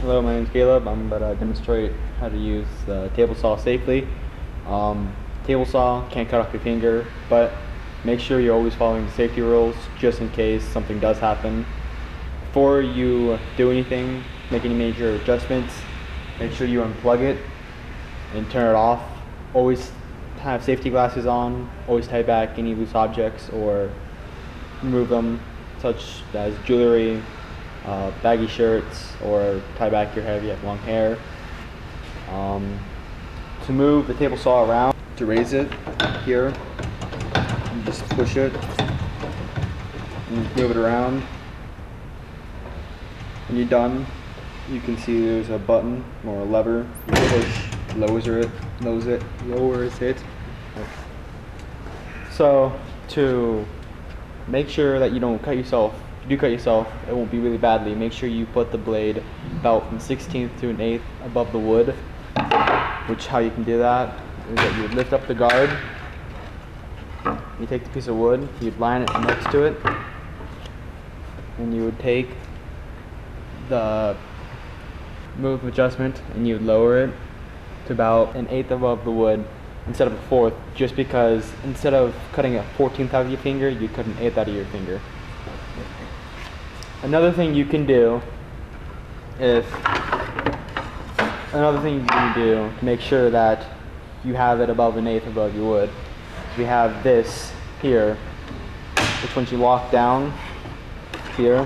Hello, my name is Caleb. I'm about to demonstrate how to use the table saw safely. Table saw can't cut off your finger, but make sure you're always following the safety rules just in case something does happen. Before you do anything, make any major adjustments, make sure you unplug it and turn it off. Always have safety glasses on, always tie back any loose objects or remove them, such as jewelry, baggy shirts, or tie back your hair if you have long hair. To move the table saw around, to raise it here, you just push it and move it around. When you're done, you can see there's a button or a lever. You push, lowers it. So to make sure that you don't cut yourself, if you do cut yourself, it won't be really badly. Make sure you put the blade about from 1/16 to 1/8 above the wood. Which how you can do that is that you would lift up the guard, you take the piece of wood, you'd line it next to it, and you would take the move adjustment and you would lower it to about 1/8 above the wood instead of 1/4, just because instead of cutting a 1/14 out of your finger, you cut 1/8 out of your finger. Another thing you can do to make sure that you have it above 1/8 above your wood is we have this here, which once you lock down here,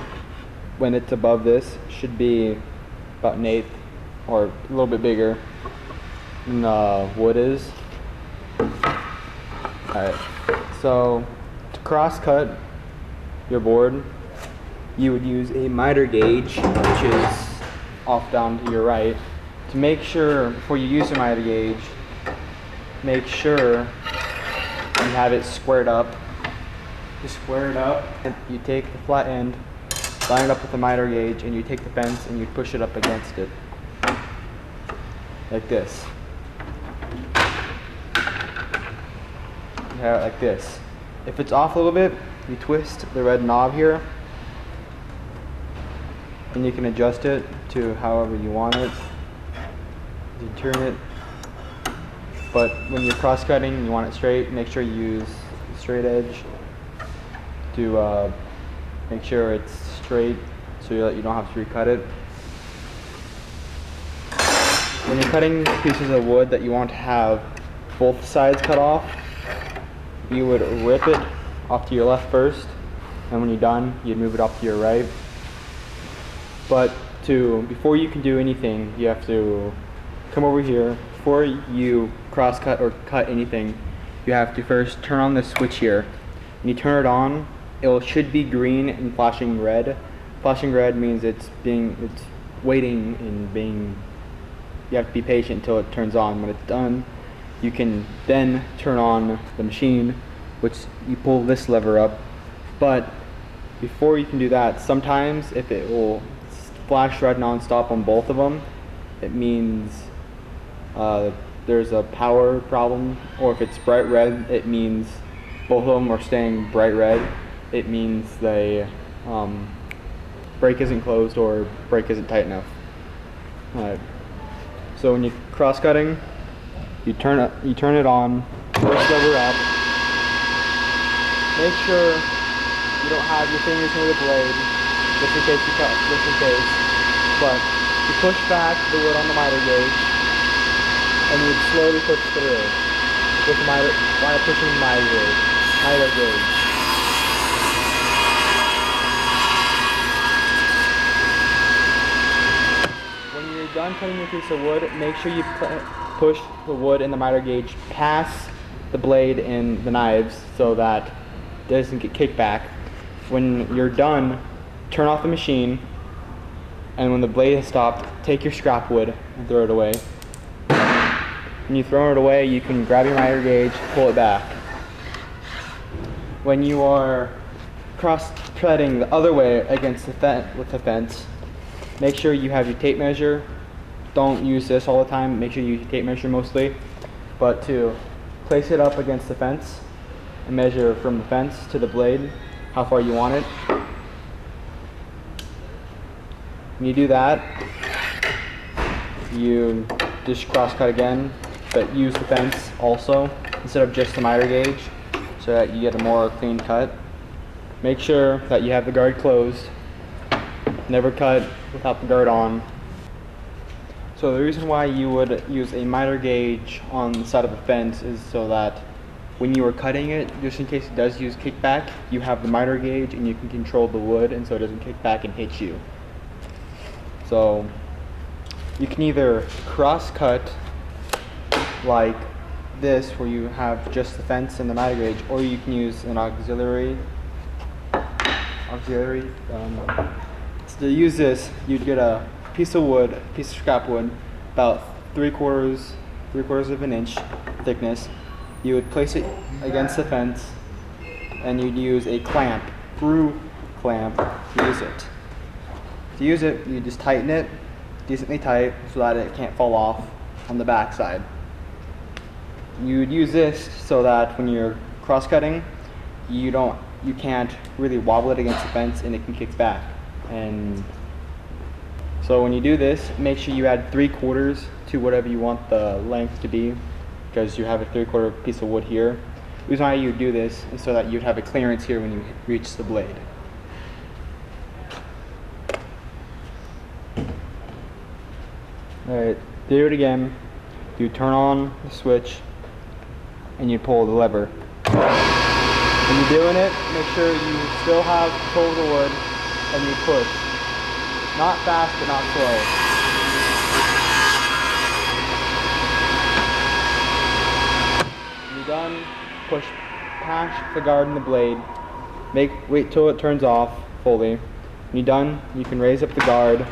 when it's above this, should be about 1/8 or a little bit bigger than the wood is. Alright, so to cross cut your board, you would use a miter gauge, which is off down to your right. To make sure, before you use the miter gauge, make sure you have it squared up. You square it up, and you take the flat end, line it up with the miter gauge, and you take the fence and you push it up against it. Like this. You have it like this. If it's off a little bit, you twist the red knob here, and you can adjust it to however you want it. You turn it, but when you're cross cutting and you want it straight, make sure you use the straight edge to make sure it's straight so that you don't have to recut it. When you're cutting pieces of wood that you want to have both sides cut off, you would rip it off to your left first, and when you're done, you'd move it off to your right. But before you can do anything, you have to come over here. Before you cross cut or cut anything, you have to first turn on the switch here. When you turn it on, it should be green and flashing red. Flashing red means it's waiting and being. You have to be patient until it turns on. When it's done, you can then turn on the machine, which you pull this lever up. But before you can do that, sometimes if it will flash red non-stop on both of them, it means there's a power problem. Or if it's bright red, it means both of them are staying bright red. It means the brake isn't closed or brake isn't tight enough. So when you're cross cutting, you turn it on, first lever up. Make sure you don't have your fingers near the blade, just in case you cut, just in case. But you push back the wood on the miter gauge, and you slowly push through with while pushing the miter gauge. When you're done cutting your piece of wood, make sure you push the wood and the miter gauge past the blade and the knives so that it doesn't get kicked back. When you're done, turn off the machine, and when the blade has stopped, take your scrap wood and throw it away. When you throw it away, you can grab your miter gauge, pull it back. When you are cross-threading the other way against with the fence, make sure you have your tape measure. Don't use this all the time. Make sure you use your tape measure mostly. But to place it up against the fence and measure from the fence to the blade how far you want it. When you do that, you just cross cut again, but use the fence also instead of just the miter gauge so that you get a more clean cut. Make sure that you have the guard closed. Never cut without the guard on. So the reason why you would use a miter gauge on the side of the fence is so that when you are cutting it, just in case it does use kickback, you have the miter gauge and you can control the wood and so it doesn't kick back and hit you. So you can either cross cut like this where you have just the fence and the miter gauge, or you can use an auxiliary. So to use this, you'd get a piece of wood, a piece of scrap wood, about three quarters of an inch thickness. You would place it against the fence and you'd use a clamp, screw clamp, to use it. To use it, you just tighten it decently tight so that it can't fall off on the back side. You'd use this so that when you're cross cutting, you can't really wobble it against the fence and it can kick back. And so when you do this, make sure you add 3/4 to whatever you want the length to be, because you have a 3/4 piece of wood here. The reason why you do this is so that you'd have a clearance here when you reach the blade. Alright, do it again. You turn on the switch and you pull the lever. When you're doing it, make sure you still have control of the wood and you push. Not fast, but not slow. When you're done, push past the guard and the blade. Wait till it turns off fully. When you're done, you can raise up the guard.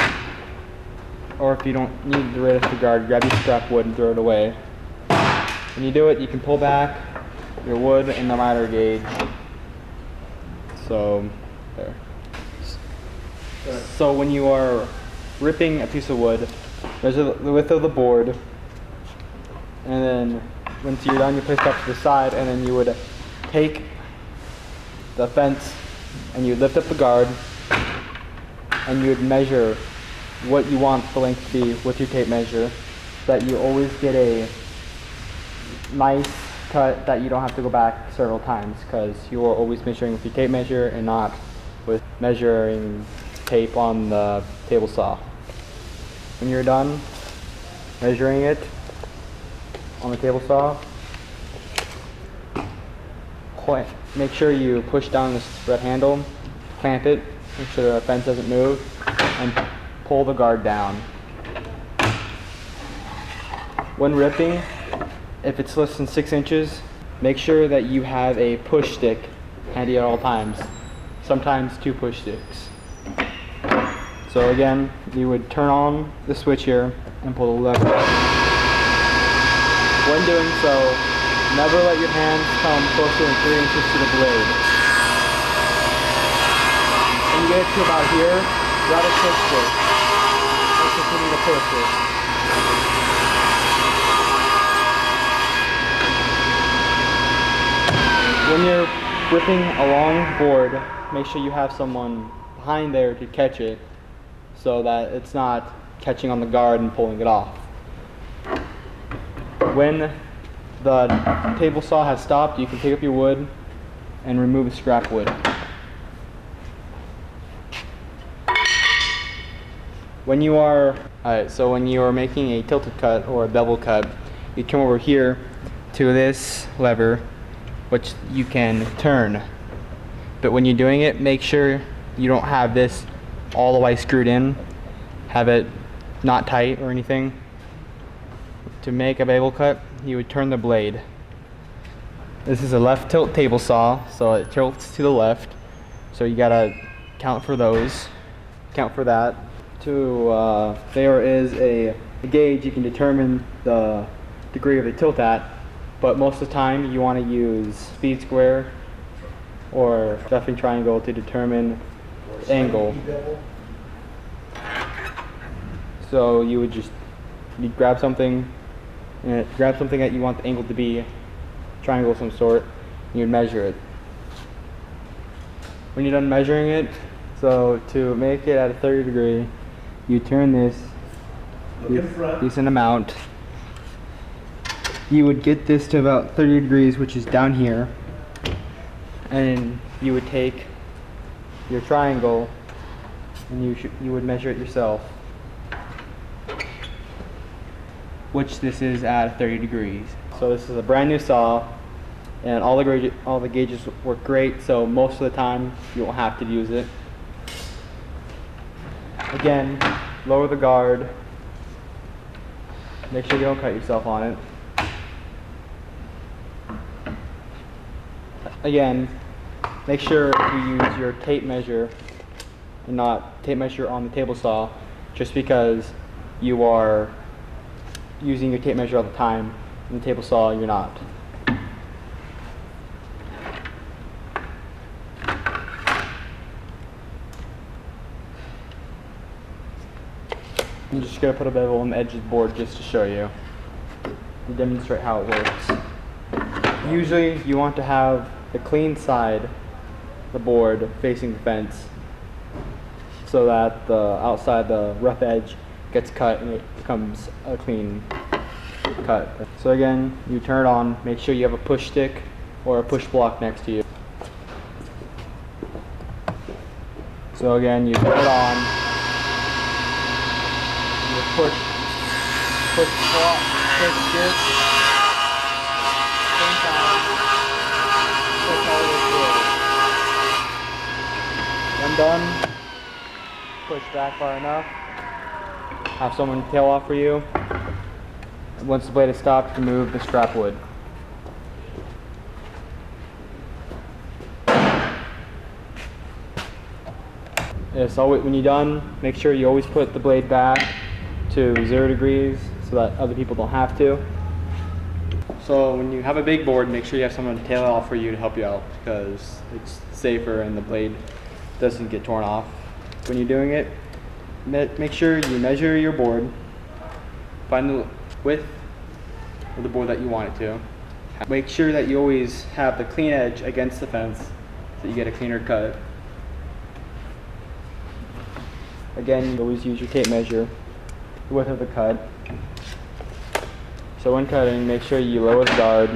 Or if you don't need to raise up the guard, grab your scrap wood and throw it away. When you do it, you can pull back your wood and the miter gauge. So, there. So when you are ripping a piece of wood, measure the width of the board, and then once you're done, you place it up to the side, and then you would take the fence and you lift up the guard, and you would measure what you want the length to be with your tape measure, so that you always get a nice cut that you don't have to go back several times, because you are always measuring with your tape measure and not with measuring tape on the table saw. When you're done measuring it on the table saw, make sure you push down this red handle, clamp it, make sure the fence doesn't move, and pull the guard down. When ripping, if it's less than 6 inches, make sure that you have a push stick handy at all times. Sometimes 2 push sticks. So again, you would turn on the switch here and pull the lever. When doing so, never let your hands come closer than 3 inches to the blade. When you get it to about here, grab a push stick and continue to push it. When you're ripping a long board, make sure you have someone behind there to catch it, so that it's not catching on the guard and pulling it off. When the table saw has stopped, you can pick up your wood and remove the scrap wood. When you are making a tilted cut or a bevel cut, you come over here to this lever, which you can turn. But when you're doing it, make sure you don't have this all the way screwed in. Have it not tight or anything. To make a bevel cut, you would turn the blade. This is a left tilt table saw, so it tilts to the left. So you gotta count for those. Count for that. There is a gauge you can determine the degree of the tilt at, but most of the time you want to use speed square or stuffing triangle to determine angle. So you'd grab something that you want the angle to be, triangle of some sort, and you'd measure it. When you're done measuring it, so to make it at a 30 degree, you turn this decent amount. You would get this to about 30 degrees, which is down here, and you would take your triangle and you would measure it yourself, which this is at 30 degrees. So this is a brand new saw, and all the gauges work great, so most of the time you won't have to use it. Again, lower the guard. Make sure you don't cut yourself on it. Again, make sure you use your tape measure and not tape measure on the table saw, just because you are using your tape measure all the time. On the table saw, you're not. I'm just going to put a bevel on the edge of the board just to show you and demonstrate how it works. Usually you want to have the clean side of the board facing the fence so that the outside, the rough edge, gets cut and it becomes a clean cut. So again, you turn it on, make sure you have a push stick or a push block next to you. So again, you turn it on, you push block, push this, same time, push all the way through. When done, push back far enough, have someone tail off for you. Once the blade is stopped, remove the scrap wood. Yes, when you're done, make sure you always put the blade back to 0 degrees so that other people don't have to. So when you have a big board, make sure you have someone to tail it off for you to help you out, because it's safer and the blade doesn't get torn off. When you're doing it, make sure you measure your board, find the width of the board that you want it to. Make sure that you always have the clean edge against the fence so you get a cleaner cut. Again, you always use your tape measure, the width of the cut. So when cutting, make sure you lower the guard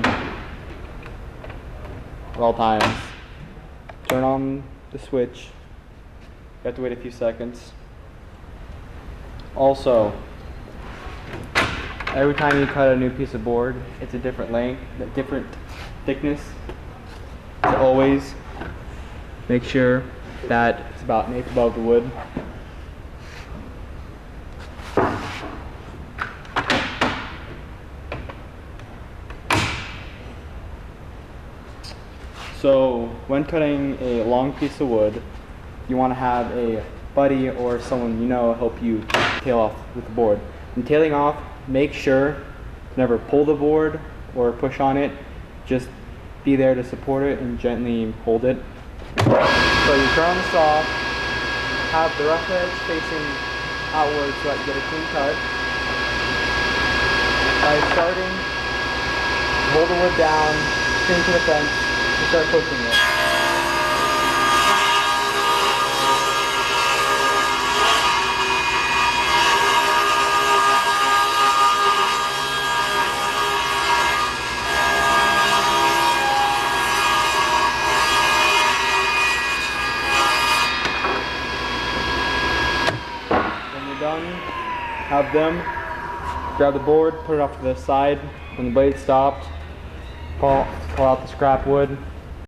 at all times. Turn on the switch. You have to wait a few seconds. Also, every time you cut a new piece of board, it's a different length, a different thickness. So always make sure that it's about an eighth above the wood. So when cutting a long piece of wood, you want to have a buddy or someone you know help you tail off with the board. And tailing off, make sure to never pull the board or push on it. Just be there to support it and gently hold it. So you turn on the saw, have the rough edge facing outward so that you get a clean cut. By starting, hold the wood down, spin to the fence, and start pushing it. Done, have them grab the board, put it off to the side. When the blade stopped, pull out the scrap wood,